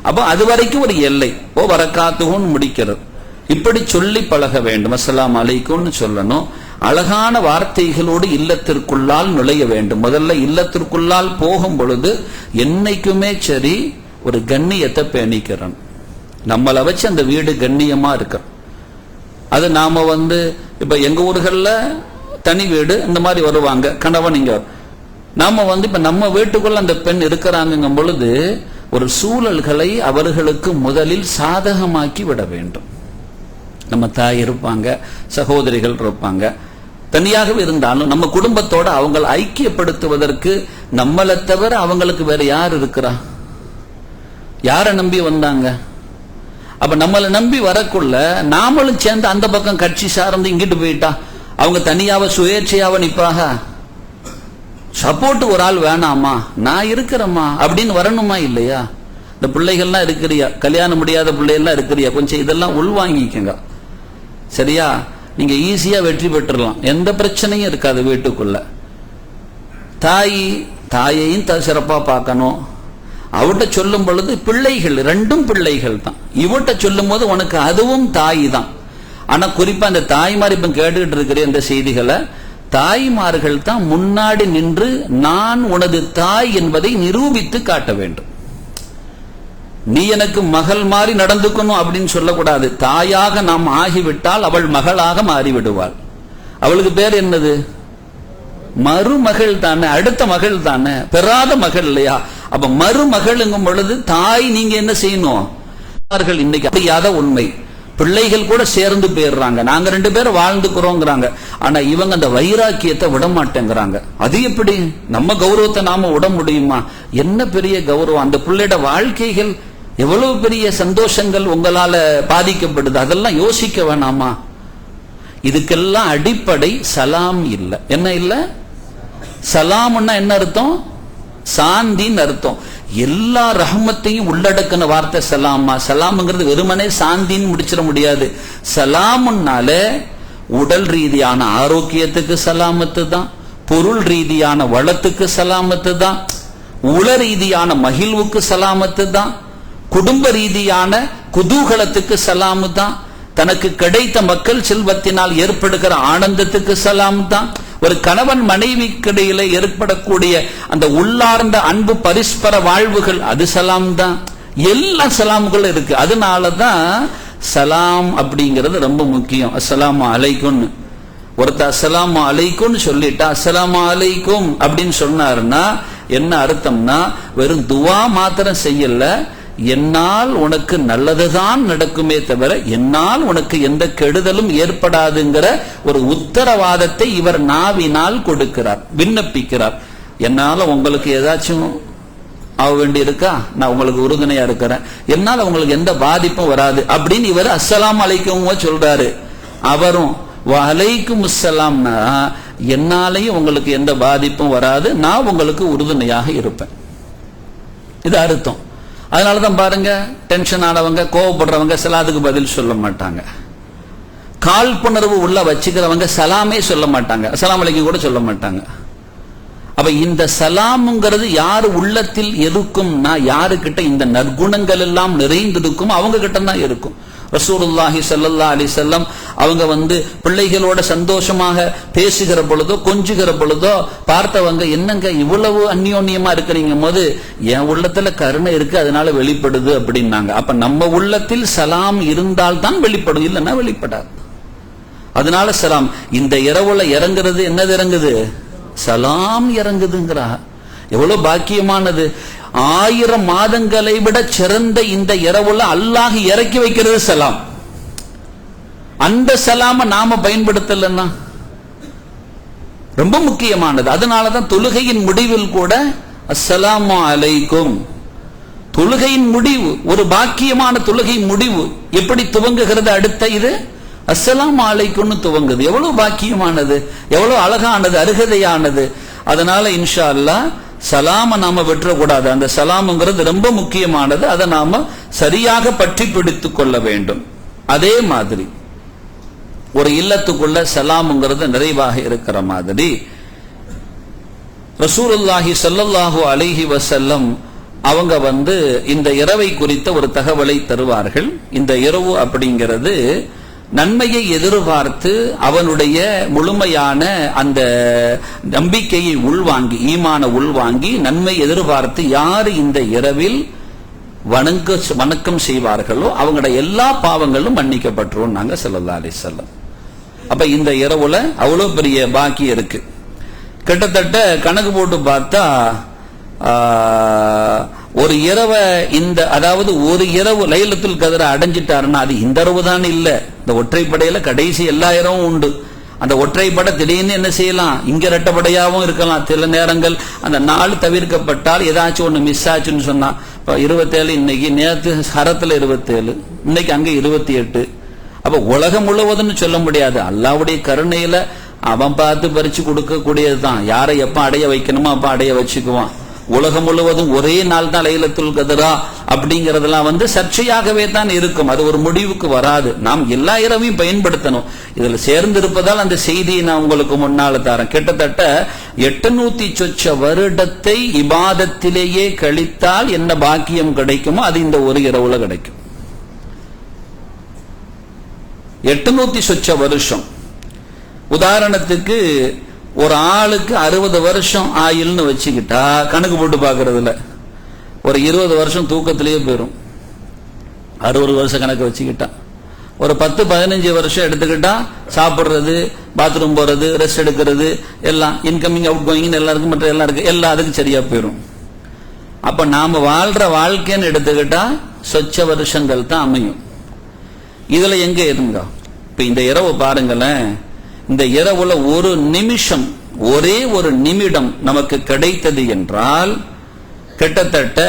S1: அப்ப அது வரைக்கும் ஒரு எல்லை, ஓ பரக்காத்துஹுன்னு முடிக்கிறது. இப்படி சொல்லி பழக வேண்டும். அஸ்ஸலாமு அலைக்கும்னு சொல்லணும். அழகான வார்த்தைகளோடு இல்லத்திற்குள்ளால் நுழைய வேண்டும். முதல்ல இல்லத்திற்குள்ளால் போகும் பொழுது என்னைக்குமே சரி ஒரு கண்ணியத்தை பேணிக்கிறோம். நம்மளை வச்சு அந்த வீடு கண்ணியமா இருக்கு. அது நாம இப்ப எங்க ஊர்கள்ல தனி வீடு இந்த மாதிரி வருவாங்க, கணவன் இங்க. நாம இப்ப நம்ம வீட்டுக்குள்ள அந்த பெண் இருக்கிறாங்கும் பொழுது ஒரு சூழல்களை அவர்களுக்கு முதலில் சாதகமாக்கி விட வேண்டும். நம்ம தாய் இருப்பாங்க, சகோதரிகள் இருப்பாங்க, தனியாகவே இருந்தாலும் நம்ம குடும்பத்தோட அவங்களை ஐக்கியப்படுத்துவதற்கு நம்மளை தவிர அவங்களுக்கு வேற யார் இருக்கிறா? யாரை நம்பி வந்தாங்க? அப்ப நம்மளை நம்பி வரக்குள்ள நாமளும் சேர்ந்து அந்த பக்கம் கட்சி சார்ந்து இங்கிட்டு போயிட்டா அவங்க தனியாவ சுயேட்சையாவ நிப்பாக. சப்போர்ட் ஒரு ஆள் வேணாமா, நான் இருக்கிறேம்மா அப்படின்னு வரணுமா இல்லையா? இந்த பிள்ளைகள்லாம் இருக்கிறியா, கல்யாணம் முடியாத பிள்ளைகள்லாம் இருக்கிறியா, கொஞ்சம் இதெல்லாம் உள்வாங்கிக்கங்க, சரியா? நீங்க ஈஸியா வெற்றி பெற்றுடலாம், எந்த பிரச்சனையும் இருக்காது வீட்டுக்குள்ள. தாயையும் சிறப்பா பார்க்கணும். அவட்ட சொல்லும் பொழுது பிள்ளைகள் ரெண்டும் பிள்ளைகள் தான். இவட்ட சொல்லும் போது உனக்கு அதுவும் தாய் தான். ஆனா குறிப்பா அந்த தாய்மார் இப்ப கேட்டுக்கிட்டு இருக்கிற இந்த செய்திகளை தாய்மார்கள் தான் முன்னாடி நின்று நான் உனது தாய் என்பதை நிரூபித்து காட்ட வேண்டும். நீ எனக்கு மகள் மாறி நடந்துக்கணும் அப்படின்னு சொல்லக்கூடாது. தாயாக நாம் ஆகிவிட்டால் அவள் மகளாக மாறிவிடுவாள். அவளுக்கு பேர் என்னது? மருமகள் தானே, அடுத்த மகள் தானே, பெறாத மகள் இல்லையா? அப்ப மருமகளுங்கும் பொழுது தாய் நீங்க என்ன செய்யணும்? இன்னைக்கு அறியாத உண்மை, பிள்ளைகள் கூட சேர்ந்து போயிடுறாங்க, நாங்க 2 பேரும் வாழ்ந்துக்கிறோங்கிறாங்க. ஆனா இவங்க அந்த வைராக்கியத்தை விட மாட்டேங்கிறாங்க. அது எப்படி நம்ம கௌரவத்தை நாம விட முடியுமா? என்ன பெரிய கௌரவம்! அந்த பிள்ளையோட வாழ்க்கைகள் எவ்வளவு பெரிய சந்தோஷங்கள் உங்களால பாதிக்கப்படுது, அதெல்லாம் யோசிக்க வேணாமா? இதுக்கெல்லாம் அடிப்படை சலாம் இல்லை. என்ன இல்லை? சலாம்னா என்ன அர்த்தம்? சாந்தின்னு அர்த்தம். எல்லா ரஹ்மத்தையும் உள்ளடக்கின வார்த்தை சலாமா. சலாம்ங்கிறது வெறுமனே சாந்தின்னு முடிச்சிட முடியாது. சலாம்னால உடல் ரீதியான ஆரோக்கியத்துக்கு சலாமத்து தான், பொருள் ரீதியான வளத்துக்கு சலாமத்து தான், உள ரீதியான மகிழ்வுக்கு சலாமத்து தான், குடும்ப ரீதியான குதூகலத்துக்கு சலாமு தான், தனக்கு கிடைத்த மக்கள் செல்வத்தினால் ஏற்படுகிற ஆனந்தத்துக்கு சலாம் தான், ஒரு கணவன் மனைவிக்கிடையில ஏற்படக்கூடிய அந்த உள்ளார்ந்த அன்பு பரஸ்பர வாழ்வுகள் அது சலாம் தான். எல்லா சலாம்களும் இருக்கு. அதனாலதான் சலாம் அப்படிங்கிறது ரொம்ப முக்கியம். அஸ்ஸலாமு அலைக்கும். ஒருத்தர் அஸ்ஸலாமு அலைக்கும் சொல்லிட்டா அஸ்ஸலாமு அலைக்கும் அப்படின்னு சொன்னாருன்னா என்ன அர்த்தம்னா, வெறும் துவா மாத்திரம் செய்யல, என்னால் உனக்கு நல்லதுதான் நடக்குமே தவிர என்னால் உனக்கு எந்த கெடுதலும் ஏற்படாதுங்கிற ஒரு உத்தரவாதத்தை இவர் நாவினால் கொடுக்கிறார், விண்ணப்பிக்கிறார். என்னால உங்களுக்கு ஏதாச்சும் ஆக வேண்டி இருக்கா, நான் உங்களுக்கு உறுதுணையா இருக்கிறேன், என்னால உங்களுக்கு எந்த பாதிப்பும் வராது அப்படின்னு இவர் அஸ்ஸலாமு அலைக்கும் சொல்றாரு. அவரும் வலைக்கும் அஸ்ஸலாம்னா என்னாலையும் உங்களுக்கு எந்த பாதிப்பும் வராது, நான் உங்களுக்கு உறுதுணையாக இருப்பேன், இது அர்த்தம். அதனாலதான் பாருங்க, டென்ஷன் ஆனவங்க கோவப்படுறவங்க சலாத்துக்கு பதில் சொல்ல மாட்டாங்க, காழ்ப்புணர்வு உள்ள வச்சுக்கிறவங்க சலாமே சொல்ல மாட்டாங்க, அஸ்ஸலாமு அலைக்கும் கூட சொல்ல மாட்டாங்க. அப்ப இந்த சலாம்ங்கிறது யாரு உள்ளத்தில் இருக்கும்னா, யாருக்கிட்ட இந்த நற்குணங்கள் எல்லாம் நிறைந்திருக்கும் அவங்க கிட்ட தான் இருக்கும். ரசூலுல்லாஹி ஸல்லல்லாஹு அலைஹி வஸல்லம் அவங்க பிள்ளைகளோட சந்தோஷமாக பேசுகிற பொழுதோ கொஞ்சுகிற பொழுதோ பார்த்தவங்க, என்னங்க இவ்வளவு அந்யோன்யமா இருக்கிறீங்க போது என் உள்ளத்துல கருணை இருக்கு அதனால வெளிப்படுது அப்படின்னாங்க. அப்ப நம்ம உள்ளத்தில் சலாம் இருந்தால் தான் வெளிப்படும், இல்லைன்னா வெளிப்படாது. அதனால சலாம் இந்த இரவுல இறங்குறது, என்னது இறங்குது? சலாம் இறங்குதுங்கிறா. எவ்வளவு பாக்கியமானது! 1000 மாதங்களை விட சிறந்த இந்த இரவுல அல்லாஹ் இறக்கி வைக்கிறது சலாம். அந்த சலாம நாம பயன்படுத்தலன்னா ரொம்ப முக்கியமானது. அதனாலதான் தொழுகையின் முடிவில் கூட அஸ்ஸலாமு அலைக்கும், தொழுகையின் முடிவு, ஒரு பாக்கியமான தொழுகை முடிவு எப்படி துவங்குகிறது? அடுத்த இது அஸ்ஸலாமு அலைக்கும்னு துவங்குது. எவ்வளவு பாக்கியமானது, எவ்வளவு அழகானது, அருகதையானது. அதனால இன்ஷா அல்லாஹ் சலாம நாம விட்டுறக்கூடாது. அந்த சலாம்ங்கிறது ரொம்ப முக்கியமானது, அதை நாம சரியாக பற்றி பிடித்துக் கொள்ள வேண்டும். அதே மாதிரி ஒரு இல்லத்துக்குள்ள சலாம்ங்கிறது நிறைவாக இருக்கிற மாதிரி ரசூலுல்லாஹி ஸல்லல்லாஹு அலைஹி வஸல்லம் அவங்க இந்த இரவை குறித்த ஒரு தகவலை தருவார்கள். இந்த இரவு அப்படிங்கிறது நன்மையை எதிர்பார்த்து அவனுடைய முழுமையான அந்த நம்பிக்கையை உள்வாங்கி, ஈமான உள்வாங்கி நன்மை எதிர்பார்த்து யாரு இந்த இரவில் வணக்கம் செய்வார்களோ அவங்களுடைய எல்லா பாவங்களும் மன்னிக்கப்பட்டுரும் நாங்க ஸல்லல்லாஹு அலைஹி வஸல்லம். அப்ப இந்த இரவுல அவ்வளவு பெரிய பாக்கி இருக்கு. கிட்டத்தட்ட கணக்கு போட்டு பார்த்தா ஒரு இரவை அதாவது ஒரு இரவு லைலத்துல் கத்ரை அடைஞ்சிட்டாருன்னா அது இந்த இரவு தான் இல்ல, இந்த ஒற்றைப்படையில கடைசி எல்லா இரவும் உண்டு. அந்த ஒற்றைப்படை திடீர்னு என்ன செய்யலாம், இங்க ரெட்டப்படையாவும் இருக்கலாம். சில நேரங்கள் அந்த நாள் தவிர்க்கப்பட்டால் ஏதாச்சும் ஒண்ணு மிஸ் ஆச்சுன்னு சொன்னா, இப்ப 27 இன்னைக்கு, நேற்று ஹரத்துல 27, இன்னைக்கு அங்க 28. அப்ப உலகம் முழுவதும் சொல்ல முடியாது. அல்லாஹ்வுடைய கருணையில அவன் பார்த்து பறிச்சு கொடுக்க கூடியதுதான். யாரை எப்ப அடைய வைக்கணுமோ அப்ப அடைய வச்சுக்குவான். உலகம் முழுவதும் ஒரே நாள் தான் லைலத்துல் கத்ரா அப்படிங்கறதெல்லாம் சர்ச்சையாகவே தான் இருக்கும். அது ஒரு முடிவுக்கு வராது. நாம் எல்லா இரவையும் பயன்படுத்தணும். இதுல சேர்ந்து இருப்பதால் அந்த செய்தியை நான் உங்களுக்கு முன்னால தரேன். கிட்டத்தட்ட 800 சொச்ச வருடத்தை இபாதத்திலேயே கழித்தால் என்ன பாக்கியம் கிடைக்குமோ அது இந்த ஒரு இரவுல கிடைக்கும். 800 சொச்ச வருஷம். உதாரணத்துக்கு ஒரு ஆளுக்கு 60 வருஷம் ஆயுள்னு வச்சுக்கிட்டா, கணக்கு போட்டு பாக்குறதுல ஒரு 20 வருஷம் தூக்கத்திலேயே போயிடும். 60 வருஷம் கணக்கு வச்சுக்கிட்டா, ஒரு 10-15 வருஷம் எடுத்துக்கிட்டா சாப்பிடுறது, பாத்ரூம் போறது, ரெஸ்ட் எடுக்கிறது, எல்லாம் இன்கமிங் அவுட் கோயிங் எல்லாருக்கும் மற்ற எல்லாம் இருக்கு, எல்லாம் அதுக்கு சரியா போயிடும். அப்ப நாம வாழ்ற வாழ்க்கைன்னு எடுத்துக்கிட்டா சொச்ச வருஷங்கள் தான் அமையும். இதுல எங்க இருங்க இப்ப இந்த இரவு பாருங்களேன், இந்த இரவுல ஒரு நிமிஷம், ஒரே ஒரு நிமிடம் நமக்கு கிடைத்தது என்றால் கிட்டத்தட்ட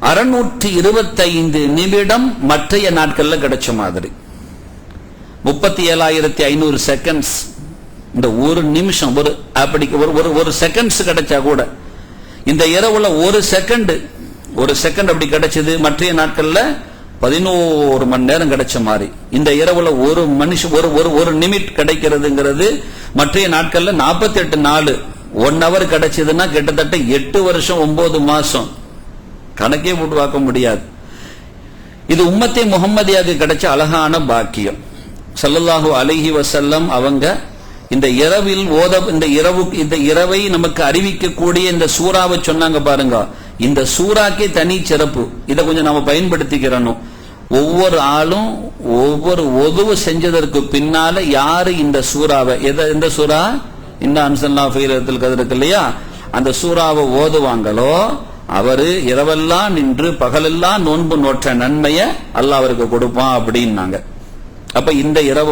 S1: 625 நிமிடம் மற்றைய நாட்கள்ல கிடைச்ச மாதிரி. 37,500 செகண்ட்ஸ். இந்த ஒரு நிமிஷம், ஒரு அப்படி ஒரு செகண்ட்ஸ் கிடைச்சா கூட இந்த இரவுல ஒரு செகண்ட் அப்படி கிடைச்சது. மற்றைய நாட்கள்ல 11 மணி நேரம் கிடைச்ச மாதிரி. இந்த இரவுல ஒரு மனுஷன் ஒரு நிமிட் கிடைக்கிறதுங்கிறது மற்றைய நாட்கள்ல 48 நாள் 1 hour கிடைச்சதுன்னா கிட்டத்தட்ட 8 வருஷம் 9 மாசம், கணக்கே போட்டு பார்க்க முடியாது. இது உம்மத்தே முஹம்மதியாக்கு கிடைச்ச அழகான பாக்கியம். ஸல்லல்லாஹு அலைஹி வஸல்லம் அவங்க இந்த இரவில் இந்த இரவை நமக்கு அறிவிக்கக்கூடிய இந்த சூறாவை சொன்னாங்க பாருங்க. இந்த சூறாக்கே தனி சிறப்பு. இதை கொஞ்சம் நாம பயன்படுத்திக்கிறணும். ஒவ்வொரு ஆளும் ஒவ்வொரு உதவு செஞ்சதற்கு பின்னால யாரு இந்த சூறாவை, எந்த சூறா, இந்த அன்சல்லா ஃபீ லைலத்துல் கத்ர் இருக்கு இல்லையா, அந்த சூறாவை ஓதுவாங்களோ அவரு இரவெல்லாம் நின்று பகலெல்லாம் நோன்பு நோற்ற நன்மைய அல்லாஹ் அவருக்கு கொடுப்பான் அப்படின்னாங்க. அப்ப இந்த இரவு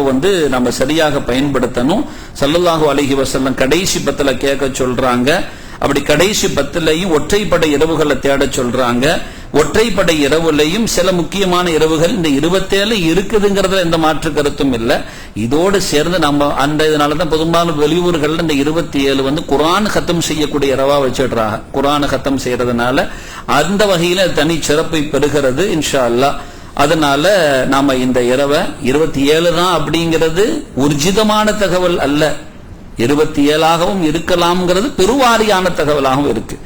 S1: நம்ம சரியாக பயன்படுத்தணும். ஸல்லல்லாஹு அலைஹி வஸல்லம் கடைசி 10ல கேட்க சொல்றாங்க. அப்படி கடைசி 10லயும் ஒற்றைப்படை இரவுகளை தேட சொல்றாங்க. ஒற்றைப்படை இரவுலையும் சில முக்கியமான இரவுகள் இந்த 27 இருக்குதுங்கிறதுல எந்த மாற்று கருத்தும் இல்ல. இதோடு சேர்ந்து நம்ம இதனாலதான் பெரும்பாலும் வெளியூர்கள் இந்த 27 குர்ஆன் கத்தம் செய்யக்கூடிய இரவா வச்சிடுறாங்க. குர்ஆன் கத்தம் செய்யறதுனால அந்த வகையில தனி சிறப்பை பெறுகிறது இன்ஷா அல்லாஹ். அதனால நாம இந்த இரவை 27 தான் அப்படிங்கிறது உர்ஜிதமான தகவல் அல்ல, 27ஆகவும் இருக்கலாம்ங்கிறது பெருவாரியான தகவலாகவும் இருக்கு.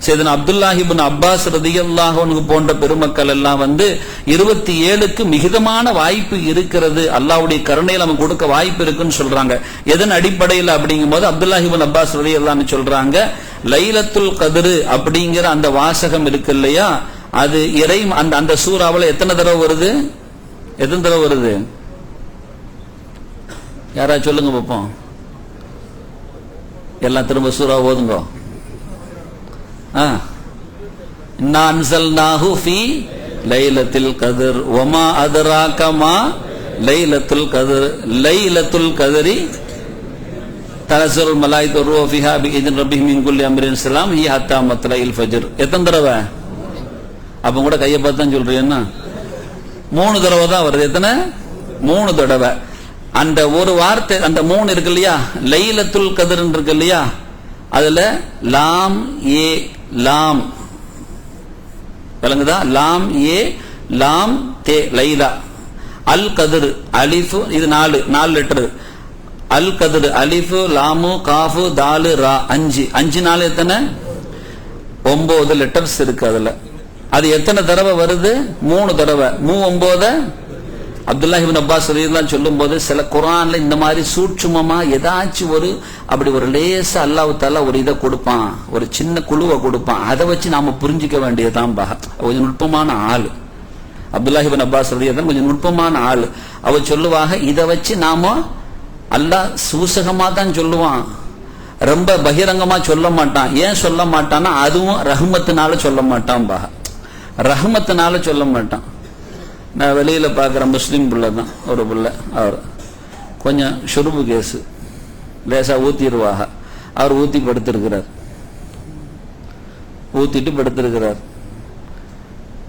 S1: சையதுனா அப்துல்லாஹ் இப்னு அப்பாஸ் ரலியல்லாஹு அன்ஹு போன்ற பெருமக்கள் எல்லாம் 27க்கு மிகுதமான வாய்ப்பு இருக்கிறது, அல்லாஹ்வுடைய கருணையில நமக்கு கொடுக்க வாய்ப்பு இருக்குன்னு சொல்றாங்க. எதன் அடிப்படையில் அப்படிங்கும்போது அப்துல்லாஹ் இப்னு அப்பாஸ் ரலியல்லாஹு அன்ஹு சொல்றாங்க, லைலத்துல் கத்ர் அப்படிங்கிற அந்த வாசகம் இருக்கு இல்லையா, அது அந்த சூறாவுல எத்தனை தடவை வருது? யாரா சொல்லுங்க பாப்போம். எல்லாம் திரும்ப சூறா ஓதுங்க. இன்னா அன்ஸல்நாஹு ஃபீ லைலத்துல் கத்ர் வமா அத்ராக மா லைலத்துல் கத்ர் லைலத்துல் கத்ரி தனஸலுல் மலாயிகத்து ரூஹு ஃபீஹா பிஇذن ரப்பிஹிம் மின் குல்லி அம்ரின் ஸலாம் ஹி ஹத்தா மத்லஇல் ஃபஜ்ர். எத்தனை தடவை? அப்ப கூட கையை பார்த்து தான் சொல்றீங்கன்னா 3 தடவை தான் வருது. எத்தனை? 3 தடவை. அந்த ஒரு வார்த்தை, அந்த 3 இருக்கு இல்லையா, லைலத்துல் கத்ர் இருக்கு இல்லையா, அதுல லாம் ஏ லாம் விளங்குதா, லாம் ஏ லாம் தே லைலா, அல் கத்ர் அலிஃப், இது 4 லெட்டர், அல் கத்ர் அலிஃப் லாமு காஃபு தாலு ரா 5 4 எத்தனை? 9 லெட்டர்ஸ் இருக்கு அதுல. அது எத்தனை தடவை வருது? 3 தடவை. 9 அப்துல்லாஹ் இப்னு அப்பாஸ் ரலியல்லாஹு சொல்லும் போது சில குர்ஆன்ல இந்த மாதிரி சூட்சுமமா ஏதாச்சும் அப்படி ஒரு லேசா அல்லாஹ் தஆலா ஒரு இதை கொடுப்பான், ஒரு சின்ன குழுவை கொடுப்பான். அதை வச்சு நாம புரிஞ்சிக்க வேண்டியதுதான். கொஞ்சம் நுட்பமான ஆளு அப்துல்லாஹ் இப்னு அப்பாஸ் ரலியல்லாஹு கொஞ்சம் நுட்பமான ஆளு. அவர் சொல்லுவாங்க, இதை வச்சு நாம அல்லாஹ் சூசகமா தான் சொல்லுவான், ரொம்ப பகிரங்கமா சொல்ல மாட்டான். ஏன் சொல்ல மாட்டான்னா அதுவும் ரஹ்மத்தினால சொல்ல மாட்டான், ரஹ்மத்தினால சொல்ல மாட்டான். நான் வெளியில பாக்குற முஸ்லீம் புள்ள தான் ஒரு புள்ள, அவர் கொஞ்சம் ஷுருபு கேஸு, லேசா ஊத்திடுவாக. அவர் ஊத்திட்டு படுத்திருக்கிறார்.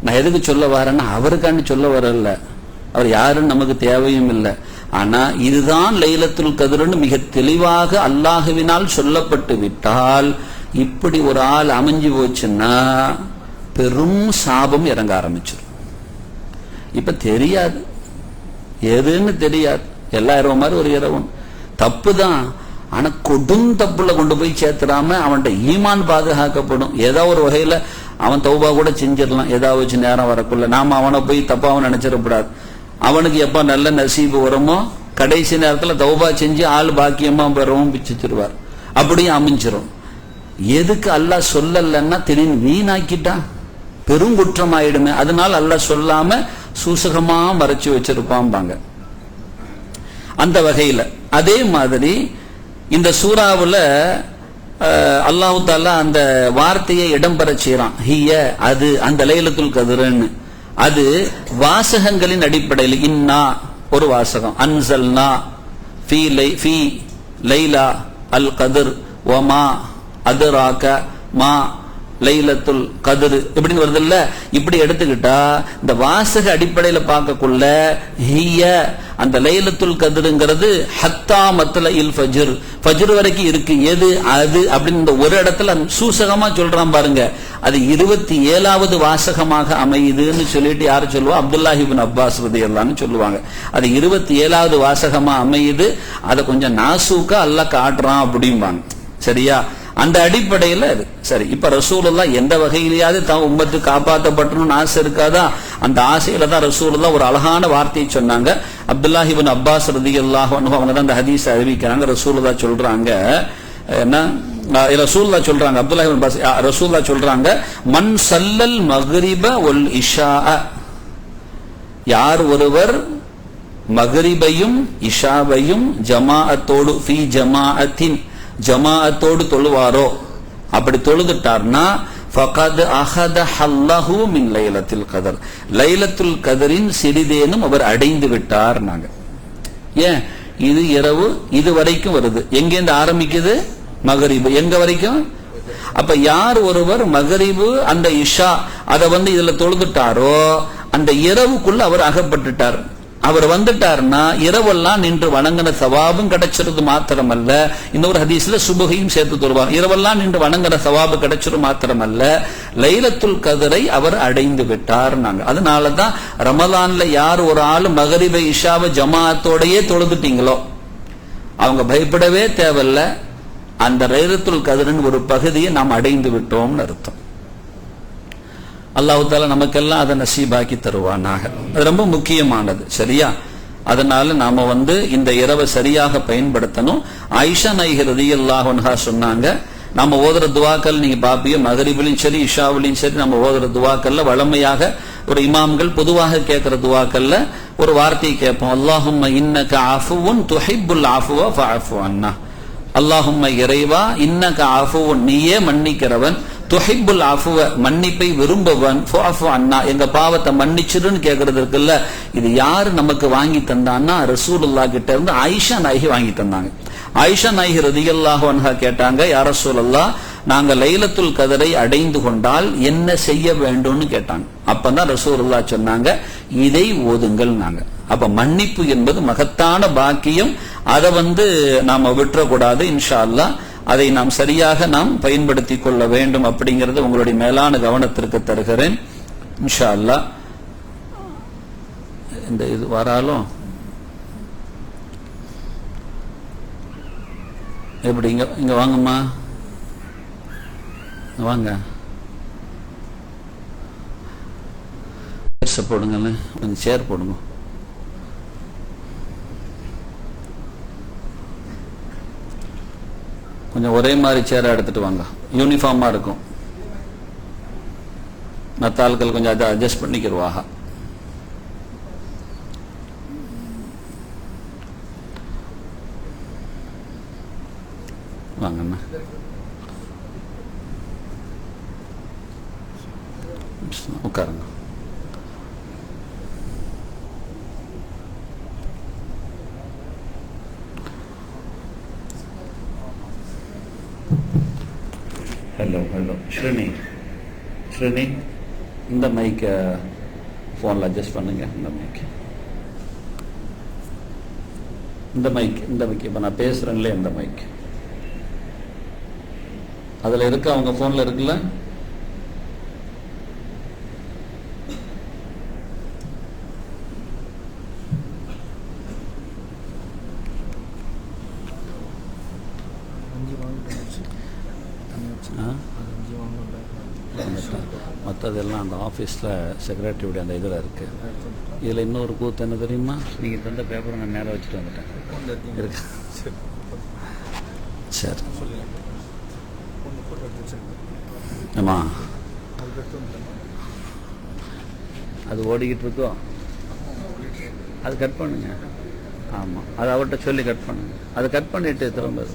S1: நான் எதுக்கு சொல்ல வரேன்னா அவருக்காண்டி சொல்ல வரல, அவர் யாருன்னு நமக்கு தேவையும் இல்லை. ஆனா இதுதான் லைலத்துல் கத்ர்னு மிக தெளிவாக அல்லாஹுவினால் சொல்லப்பட்டு விட்டால் இப்படி ஒரு ஆள் அமைஞ்சு போச்சுன்னா பெரும் சாபம் இறங்க ஆரம்பிச்சிடும். இப்ப தெரியாது, எதுன்னு தெரியாது, எல்லா இரவு மாதிரி ஒரு இரவு தப்பு தான். ஆனா கொடும் தப்புல கொண்டு போய் சேர்த்துடாம அவன்கிட்ட ஈமான் பாதுகாக்கப்படும். ஏதோ ஒரு வகையில அவன் தௌபா கூட செஞ்சிடலாம், ஏதாவது வச்சு நேரம் வரக்குள்ள. நாம அவனை போய் தப்பாவும் நினைச்சிடக்கூடாது. அவனுக்கு எப்ப நல்ல நசீபு வருமோ கடைசி நேரத்துல தௌபா செஞ்சு ஆள் பாக்கியமா பெறவும் பிச்சுருவார், அப்படியும் அமைஞ்சிரும். எதுக்கு அல்லாஹ் சொல்லலன்னா திடீர்னு வீணாக்கிட்டா பெருங்குற்றம் ஆயிடுமே, அதனால அல்லாஹ் சொல்லாம சூசகமா மறைச்சு வச்சிருப்பாங்க. அந்த வகையில அதே மாதிரி இந்த சூறாவுல அல்லாஹு தாலா அந்த வார்த்தையை இடம்பெற செய்யறான். ஹிய அது, அந்த லைலத்துல் கத்ர்னு, அது வாசகங்களின் அடிப்படையில். இன்னா ஒரு வாசகம், அன்சல்னா ஃபீ லைலா அல் கத்ர் வமா அத்ராக மா லைலத்துல் கத்ர் இப்படின்னு வருது இல்ல. இப்படி எடுத்துக்கிட்டா இந்த வாசக அடிப்படையில பார்க்கக்குள்ள ஹிய அந்த லைலத்துல் கத்ருங்கிறது ஹத்தா மத்லஇல் ஃபஜ்ர், ஃபஜ்ர் வரைக்கும் இருக்கு. எது அது அப்படின்னு இந்த ஒரு இடத்துல சூசகமா சொல்றான் பாருங்க. அது 27வது வாசகமாக அமையுதுன்னு சொல்லிட்டு யாரு சொல்லுவா? அப்துல்லாஹ் இப்னு அப்பாஸ் ரலியல்லாஹு சொல்லுவாங்க. அது 27வது வாசகமா அமையுது. அதை கொஞ்சம் நாசூக்கா அல்லாஹ் காட்டுறான் அப்படிம்பாங்க. சரியா? அந்த அடிப்படையில் அது சரி. இப்ப ரசூலுல்லாஹ் எந்த வகையிலேயாவது தான் உம்மத்து காப்பாற்றப்பட்டணும்னு ஆசை இருக்காதா? அந்த ஆசையில தான் ரசூலுல்லாஹ் ஒரு அழகான வார்த்தையை சொன்னாங்க. அப்துல்லாஹ் இப்னு அப்பாஸ் ரலியல்லாஹு அன்ஹு அவங்க தான் அந்த ஹதீஸ் அறிவிக்கிறாங்க. ரசூலுல்லாஹ் சொல்றாங்க என்ன? ரசூலுல்லாஹ் சொல்றாங்க, அப்துல்லாஹ் இப்னு அப்பாஸ் ரசூலுல்லாஹ் சொல்றாங்க, மன் சல்லல் மக்ரிப வல் இஷா, யார் ஒருவர் மக்ரிபையும் இஷாவையும் ஜமாஅத்தோடு ஃபீ ஜமாஅத்தின் ஜமாஅத்தோடு தொழுவாரோ, அப்படி தொழுதுட்டார்னா ஃபகத் அஹத ஹல்லஹு மின் லைலத்துல் கத்ர், லைலத்துல் கத்ரின் சிறிதேனும் அவர் அடைந்து விட்டார். நாங்க ஏன் இது இரவு இது வரைக்கும் வருது. எங்கேருந்து ஆரம்பிக்குது? மகரிபு. எங்க வரைக்கும்? அப்ப யார் ஒருவர் மகரிபு அந்த இஷா அதை இதுல தொழுதுட்டாரோ அந்த இரவுக்குள்ள அவர் அகப்பட்டுட்டார். அவர் வந்துட்டார்னா இரவெல்லாம் நின்று வணங்கின சவாபும் கிடைச்சிருது மாத்திரமல்ல, இன்னொரு ஹதீஸ்ல சுபகையும் சேர்த்து தொழுவார். இரவெல்லாம் நின்று வணங்கின சவாபு கிடைச்சிரும் மாத்திரமல்ல, லைலத்துல் கத்ரை அவர் அடைந்து விட்டார். நாங்க அதனாலதான் ரமலான்ல யார் ஒரு ஆள் மகரிபை இஷாவை ஜமாஅத்தோடையே தொழுதுட்டீங்களோ அவங்க பயப்படவே தேவையில்ல. அந்த லைலத்துல் கத்ரின் ஒரு பகுதியை நாம் அடைந்து விட்டோம்னு அர்த்தம். அல்லாஹ் தஆலா நமக்கெல்லாம் அதை நசீபாக்கி தருவானாக. அது ரொம்ப முக்கியமானது. சரியா? அதனால நாம இந்த இரவை சரியாக பயன்படுத்தணும். ஆயிஷா நாயகி ரலியல்லாஹு அன்ஹா சொன்னாங்க, நம்ம ஓதுற துவாக்கள் நீங்க பாப்பிய மகரிபிலையும் சரி இஷாவிலையும் சரி நம்ம ஓதுற துவாக்கள்ல வளமையாக ஒரு இமாம்கள் பொதுவாக கேட்கிற துவாக்கள்ல ஒரு வார்த்தையை கேட்போம். அல்லாஹும்ம இன்னக அஃபுவுன் துஹிப்புல் அஃப்வ ஃபஅஃபு அன்னா. அல்லாஹும்ம இறைவா இன்னக அஃபுவுன் நீயே மன்னிக்கிறவன், துஹிப்புல் அஃப்வ மன்னிப்பை விரும்பவன், ஃபஅஃபு அன்னா எங்க பாவத்தை மன்னிச்சிருன்னு கேட்கறது இருக்குல்ல. இது யாரு நமக்கு வாங்கி தந்தான்னா ரசூலுல்லாஹ் கிட்ட இருந்து ஆயிஷா நாயகி வாங்கி தந்தாங்க. ஆயிஷா நாயகி ரலியல்லாஹு அன்ஹா கேட்டாங்க, யா ரசூலல்லாஹ் நாங்க லைலத்துல் கத்ரை அடைந்து கொண்டால் என்ன செய்ய வேண்டும்னு கேட்டாங்க. அப்பதான் ரசூலுல்லாஹ் சொன்னாங்க, இதை ஓதுங்கள். நாங்க அப்ப மன்னிப்பு என்பது மகத்தான பாக்கியம். அதை நாம விட்டுறக்கூடாது. இன்ஷா அல்லாஹ் அதை நாம் சரியாக நாம் பயன்படுத்திக் கொள்ள வேண்டும் அப்படிங்கறது உங்களுடைய மேலான கவனத்திற்கு தருகிறேன். இன்ஷா அல்லாஹ் இந்த இது வராலும் எப்படி இங்க வாங்கம்மா, வாங்க போடுங்க, கொஞ்சம் சேர் போடுங்க. கொஞ்சம் ஒரே மாதிரி சேரை எடுத்துட்டு வாங்க, யூனிஃபார்மா இருக்கும். மற்ற ஆட்கள் கொஞ்சம் அதை அட்ஜஸ்ட் பண்ணிக்கிறவாக. வாங்கண்ணா, உட்காருங்க. ஹலோ ஹலோ ஸ்ரீனி, ஸ்ரீனி இந்த மைக்கை ஃபோனில் அட்ஜஸ்ட் பண்ணுங்க. இந்த மைக் இந்த மைக் இப்போ நான் பேசுகிறேன்ல இந்த மைக் அதில் இருக்கு, அவங்க ஃபோனில் இருக்குல்ல. மற்றதெல்லாம் அந்த ஆஃபீஸில் செக்ரட்டரியுடைய அந்த இதில் இருக்குது. இதில் இன்னொரு கூத்து என்ன தெரியுமா, நீங்கள் தந்த பேப்பரை நான் நேராக வச்சுட்டு வந்துட்டேன். இருக்கு சரி. ஆமா அது ஓடிக்கிட்டு இருக்கோ, அது கட் பண்ணுங்க. ஆமாம், அது அவர்கிட்ட சொல்லி கட் பண்ணுங்க. அதை கட் பண்ணிட்டு திரும்ப